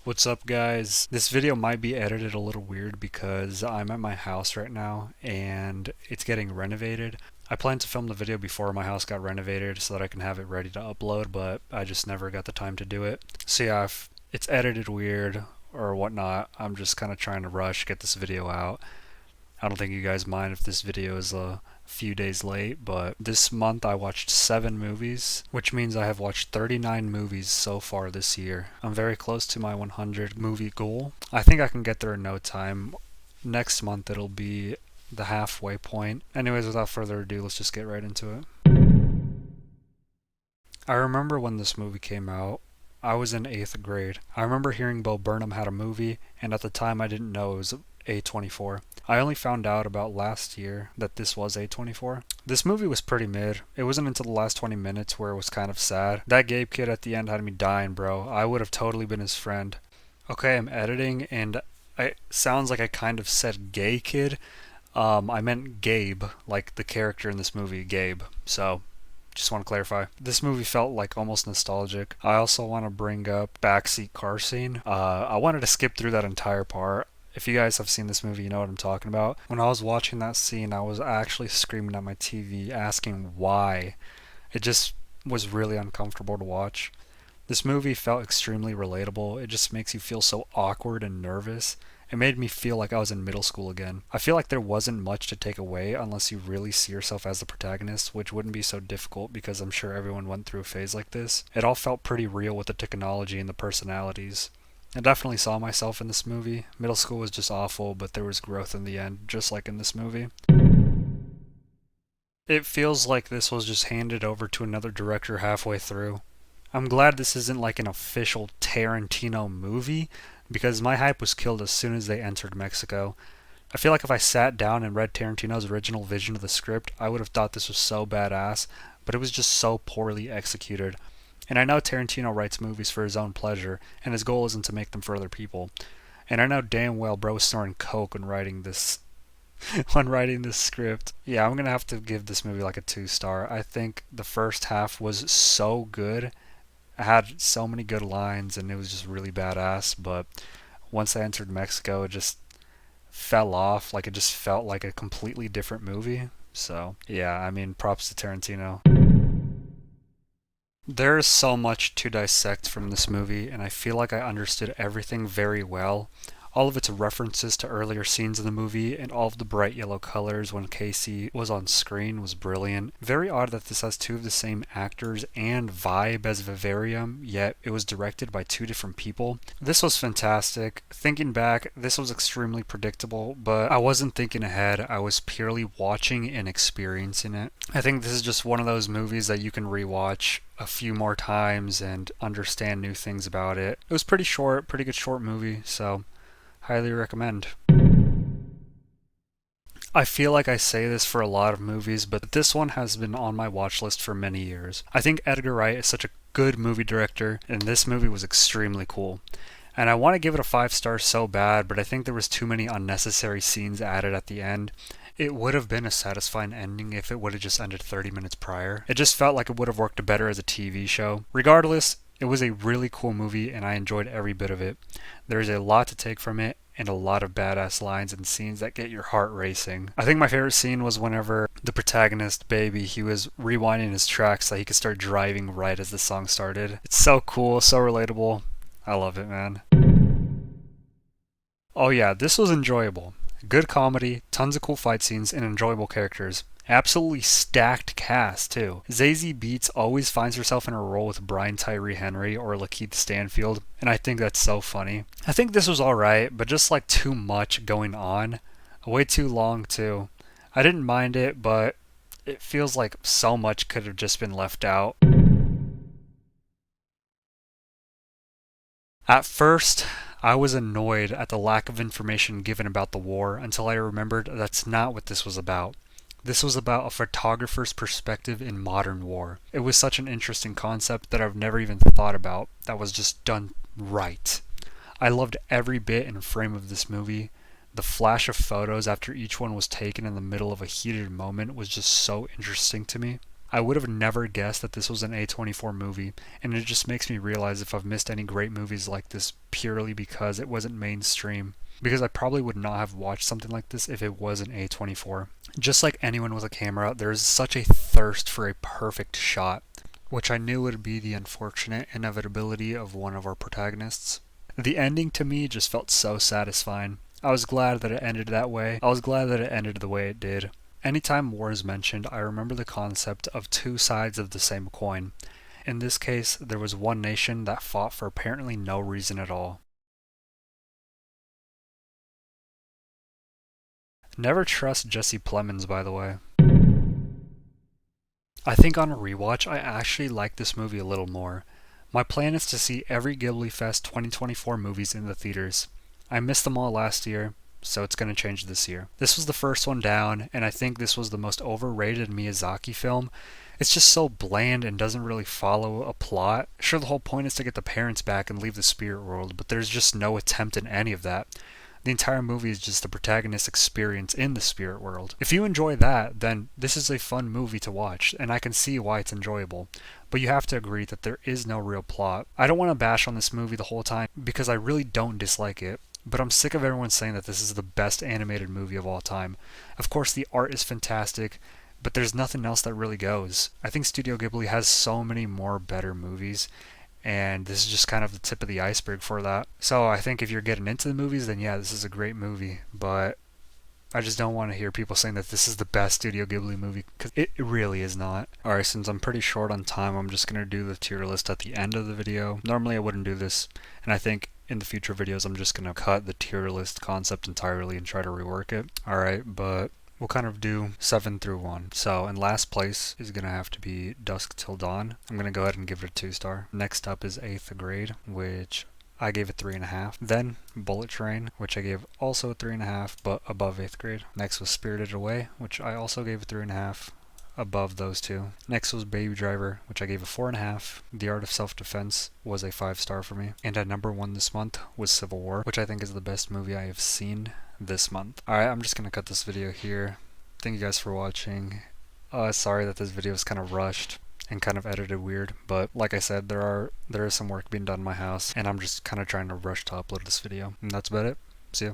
What's up, guys? This video might be edited a little weird because I'm at my house right now and it's getting renovated. I planned to film the video before my house got renovated so that I can have it ready to upload, but I just never got the time to do it. So yeah, if it's edited weird or whatnot, I'm just kind of trying to rush, get this video out. I don't think you guys mind if this video is a few days late, but this month I watched 7 movies, which means I have watched 39 movies so far this year. I'm very close to my 100 movie goal. I think I can get there in no time. Next month it'll be the halfway point. Anyways, without further ado, let's just get right into it. I remember when this movie came out. I was in 8th grade. I remember hearing Bo Burnham had a movie, and at the time I didn't know it was A24. I only found out about last year that this was A24. This movie was pretty mid. It wasn't until the last 20 minutes where it was kind of sad. That Gabe kid at the end had me dying, bro. I would have totally been his friend. Okay, I'm editing, and it sounds like I kind of said gay kid. I meant Gabe, like the character in this movie, Gabe. So just want to clarify. This movie felt like almost nostalgic. I also want to bring up backseat car scene. I wanted to skip through that entire part. If you guys have seen this movie, you know what I'm talking about. When I was watching that scene, I was actually screaming at my TV, asking why. It just was really uncomfortable to watch. This movie felt extremely relatable. It just makes you feel so awkward and nervous. It made me feel like I was in middle school again. I feel like there wasn't much to take away unless you really see yourself as the protagonist, which wouldn't be so difficult because I'm sure everyone went through a phase like this. It all felt pretty real with the technology and the personalities. I definitely saw myself in this movie. Middle school was just awful, but there was growth in the end, just like in this movie. It feels like this was just handed over to another director halfway through. I'm glad this isn't like an official Tarantino movie, because my hype was killed as soon as they entered Mexico. I feel like if I sat down and read Tarantino's original vision of the script, I would have thought this was so badass, but it was just so poorly executed. And I know Tarantino writes movies for his own pleasure, and his goal isn't to make them for other people. And I know damn well bro was snorting coke when writing this when writing this script. Yeah, I'm gonna have to give this movie like a 2-star. I think the first half was so good. I had so many good lines and it was just really badass, but once I entered Mexico it just fell off. Like it just felt like a completely different movie. So yeah, I mean, props to Tarantino. There's so much to dissect from this movie, and I feel like I understood everything very well. All of its references to earlier scenes in the movie and all of the bright yellow colors when Casey was on screen was brilliant. Very odd that this has 2 of the same actors and vibe as Vivarium, yet it was directed by 2 different people. This was fantastic. Thinking back, this was extremely predictable, but I wasn't thinking ahead. I was purely watching and experiencing it. I think this is just one of those movies that you can rewatch a few more times and understand new things about it. It was pretty short, pretty good short movie, so highly recommend. I feel like I say this for a lot of movies, but this one has been on my watch list for many years. I think Edgar Wright is such a good movie director, and this movie was extremely cool. And I want to give it a 5 stars so bad, but I think there was too many unnecessary scenes added at the end. It would have been a satisfying ending if it would have just ended 30 minutes prior. It just felt like it would have worked better as a TV show. Regardless, it was a really cool movie and I enjoyed every bit of it. There's a lot to take from it and a lot of badass lines and scenes that get your heart racing. I think my favorite scene was whenever the protagonist, Baby, he was rewinding his tracks so he could start driving right as the song started. It's so cool, so relatable. I love it, man. Oh yeah, this was enjoyable. Good comedy, tons of cool fight scenes, and enjoyable characters. Absolutely stacked cast, too. Zazie Beetz always finds herself in a role with Brian Tyree Henry or Lakeith Stanfield, and I think that's so funny. I think this was alright, but just like too much going on. Way too long, too. I didn't mind it, but it feels like so much could have just been left out. At first, I was annoyed at the lack of information given about the war until I remembered that's not what this was about. This was about a photographer's perspective in modern war. It was such an interesting concept that I've never even thought about that was just done right. I loved every bit and frame of this movie. The flash of photos after each one was taken in the middle of a heated moment was just so interesting to me. I would have never guessed that this was an A24 movie, and it just makes me realize if I've missed any great movies like this purely because it wasn't mainstream. Because I probably would not have watched something like this if it was an A24. Just like anyone with a camera, there is such a thirst for a perfect shot, which I knew would be the unfortunate inevitability of one of our protagonists. The ending to me just felt so satisfying. I was glad that it ended that way. I was glad that it ended the way it did. Anytime war is mentioned, I remember the concept of two sides of the same coin. In this case, there was one nation that fought for apparently no reason at all. Never trust Jesse Plemons, by the way. I think on a rewatch, I actually like this movie a little more. My plan is to see every Ghibli Fest 2024 movies in the theaters. I missed them all last year, so it's going to change this year. This was the first one down, and I think this was the most overrated Miyazaki film. It's just so bland and doesn't really follow a plot. Sure, the whole point is to get the parents back and leave the spirit world, but there's just no attempt in any of that. The entire movie is just the protagonist's experience in the spirit world. If you enjoy that, then this is a fun movie to watch, and I can see why it's enjoyable. But you have to agree that there is no real plot. I don't want to bash on this movie the whole time because I really don't dislike it, but I'm sick of everyone saying that this is the best animated movie of all time. Of course, the art is fantastic, but there's nothing else that really goes. I think Studio Ghibli has so many more better movies, and this is just kind of the tip of the iceberg for that. So I think if you're getting into the movies, then yeah, this is a great movie, but I just don't want to hear people saying that this is the best Studio Ghibli movie, because it really is not. Alright, since I'm pretty short on time, I'm just going to do the tier list at the end of the video. Normally I wouldn't do this, and I think in the future videos I'm just going to cut the tier list concept entirely and try to rework it. Alright, but we'll kind of do 7 through 1. So in last place is going to have to be Dusk Till Dawn. I'm going to go ahead and give it a 2-star. Next up is 8th Grade, which I gave it 3.5. Then Bullet Train, which I gave also a 3.5, but above 8th Grade. Next was Spirited Away, which I also gave a 3.5, above those two. Next was Baby Driver, which I gave a 4.5. The Art of Self-Defense was a 5-star for me. And at number 1 this month was Civil War, which I think is the best movie I have seen this month. Alright, I'm just gonna cut this video here. Thank you guys for watching. Sorry that this video is kind of rushed and kind of edited weird, but like I said, there is some work being done in my house, and I'm just kind of trying to rush to upload this video. And that's about it. See ya.